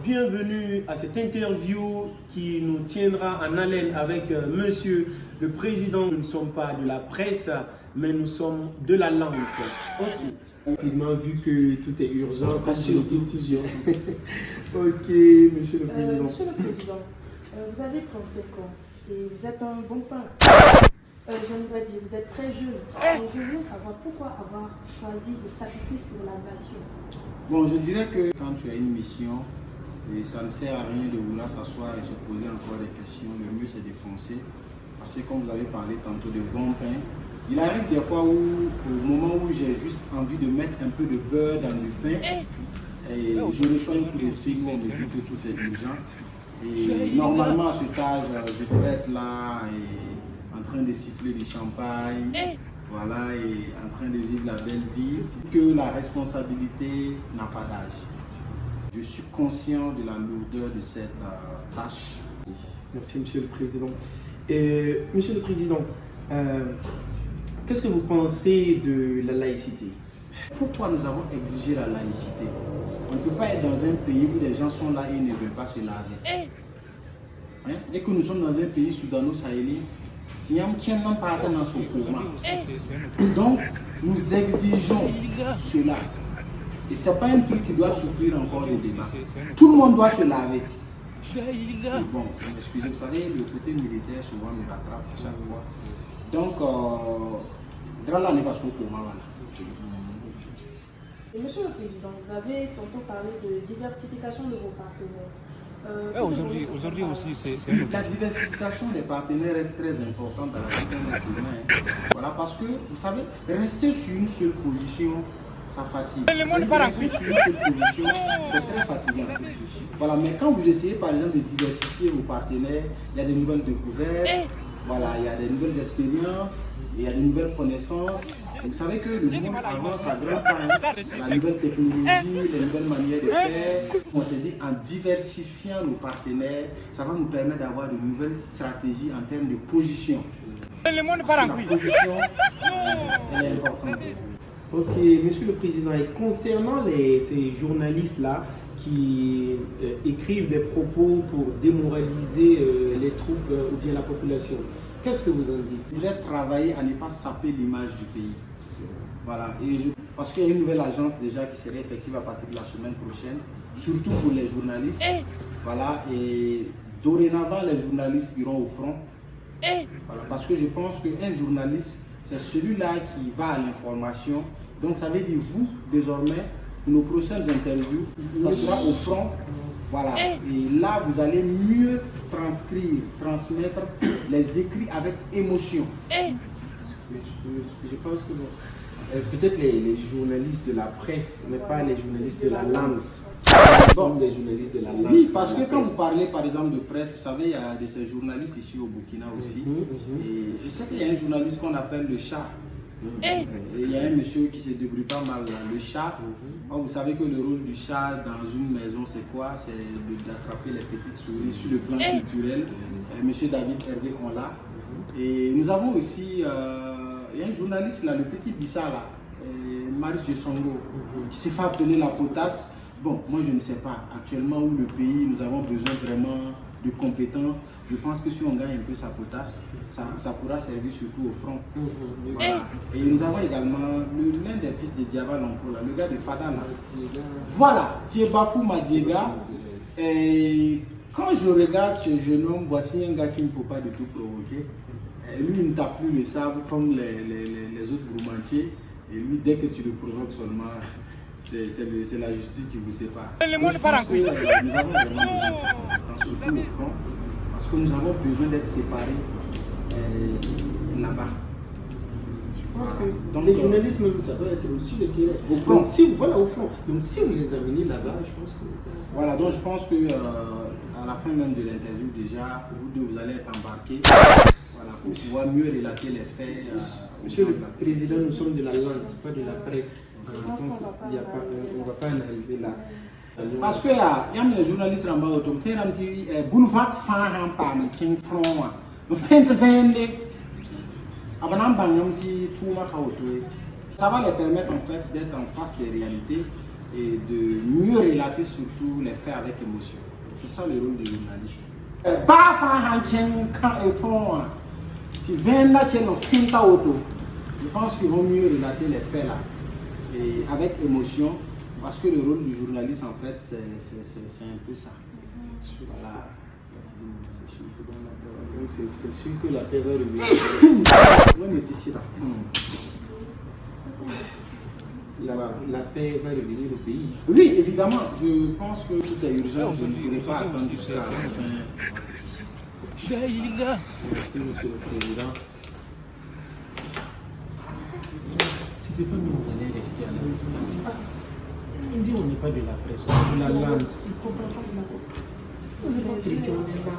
bienvenue à cette interview qui nous tiendra en haleine avec Monsieur le Président. Nous ne sommes pas de la presse, mais nous sommes de la lente. Ok. Rapidement, vu que tout est urgent, pas sur toute décision. Ok, Monsieur le Président. Monsieur le Président, vous avez 37 ans et vous êtes un bon pain. J'aimerais dire, vous êtes très jeune. Donc je voulais savoir pourquoi avoir choisi le sacrifice pour la nation. Bon, je dirais que quand tu as une mission, et ça ne sert à rien de vouloir s'asseoir et se poser encore des questions. Le mieux, c'est de foncer. Parce que comme vous avez parlé tantôt de bon pain, il arrive des fois où, au moment où j'ai juste envie de mettre un peu de beurre dans le pain, et je reçois un coup de fil où on me dit que tout est urgent. Et normalement, à cet âge, je devais être là et en train de siffler du champagne. Voilà, et en train de vivre la belle vie, que la responsabilité n'a pas d'âge. Je suis conscient de la lourdeur de cette tâche. Merci, Monsieur le Président. Monsieur le Président, qu'est-ce que vous pensez de la laïcité? Pourquoi nous avons exigé la laïcité? On ne peut pas être dans un pays où les gens sont là et ne veulent pas se laver. Hein? Et que nous sommes dans un pays soudano-sahélien. Donc, nous exigeons cela. Et ce n'est pas un truc qui doit souffrir encore de débat. Tout le monde doit se laver. Bon, excusez, vous savez, le côté militaire souvent me rattrape à chaque fois. Donc, Drala n'est pas sur le coma. Monsieur le Président, vous avez tantôt parlé de diversification de vos partenaires. Aujourd'hui aussi, c'est la diversification des partenaires reste très importante dans la vie d'un être humain. Voilà, parce que, vous savez, rester sur une seule position, ça fatigue. Rester sur une seule position, c'est très fatigant. Voilà, mais quand vous essayez par exemple de diversifier vos partenaires, il y a des nouvelles découvertes, voilà, il y a des nouvelles expériences, il y a des nouvelles connaissances. Vous savez que le monde avance à grands pas, la nouvelle technologie, les nouvelles manières de faire. On s'est dit en diversifiant nos partenaires, ça va nous permettre d'avoir de nouvelles stratégies en termes de position. Le monde part en La position, elle est importante. Ok, Monsieur le Président, et concernant ces journalistes-là qui écrivent des propos pour démoraliser les troupes ou bien la population, qu'est-ce que vous en dites? Je voudrais travailler à ne pas saper l'image du pays. Voilà, parce qu'il y a une nouvelle agence déjà qui serait effective à partir de la semaine prochaine, surtout pour les journalistes. Voilà, et dorénavant, les journalistes iront au front. Voilà, parce que je pense qu'un journaliste, c'est celui-là qui va à l'information. Donc ça veut dire vous, désormais, pour nos prochaines interviews, ça sera au front. Voilà, et là, vous allez mieux transmettre les écrits avec émotion. Je pense que peut-être les journalistes de la presse, mais pas les journalistes de la lance. Bon, des journalistes de la lance. Oui, parce que quand vous parlez par exemple de presse, vous savez, il y a de ces journalistes ici au Burkina aussi. Et je sais qu'il y a un journaliste qu'on appelle le chat. Et il y a un monsieur qui se débrouille pas mal, le chat. Vous savez que le rôle du chat dans une maison, c'est quoi? C'est d'attraper les petites souris sur le plan culturel. Monsieur David Hervé, on l'a. Et nous avons aussi, il y a un journaliste là, le petit Bissa là, Marius de Songo, qui s'est fait appeler la potasse. Bon, moi je ne sais pas, actuellement où le pays, nous avons besoin vraiment de compétences. Je pense que si on gagne un peu sa potasse, ça pourra servir surtout au front. Voilà. Et nous avons également l'un des fils de Diaba Lampo, le gars de Fada là. Voilà, Thiebafou Madiega. Et quand je regarde ce jeune homme, voici un gars qu'il ne faut pas du tout provoquer. Lui, il ne tape plus le sable comme les autres gourmandiers. Et lui, dès que tu le provoques seulement, c'est la justice qui vous sépare. Le monde part en couille. Nous avons vraiment besoin de cette compétence, surtout au front, parce que nous avons besoin d'être séparés là-bas. Je pense que donc, les journalistes, même, ça doit être aussi le terrain. Au front. Donc, si, voilà, au front. Donc, si vous les amenez là-bas, je pense que... Voilà, donc je pense que à la fin même de l'interview, déjà, vous deux, vous allez être embarqués. Voilà, pour pouvoir mieux relater les faits. Monsieur le Président, nous sommes de la lente, pas de la presse. Je pense qu'on ne va pas en arriver là. Parce que il y a des journalistes qui ont dit boulevard Farham Pam, King From, le fin de vendre. Ça va les permettre en fait d'être en face des réalités et de mieux relater surtout les faits avec émotion. C'est ça le rôle du journaliste. Je pense qu'ils vont mieux relater les faits là, et avec émotion, parce que le rôle du journaliste en fait c'est un peu ça. Voilà. C'est sûr que la paix va revenir. La paix va revenir au pays. Oui, évidemment. Je pense que tout est urgent. Je ne pourrais pas attendre jusqu'à la fin. Merci, monsieur le président. C'était pas nous, on allait rester à la. On dit on n'est pas de la presse, on est de la lance. On n'est pas pressé, on est là.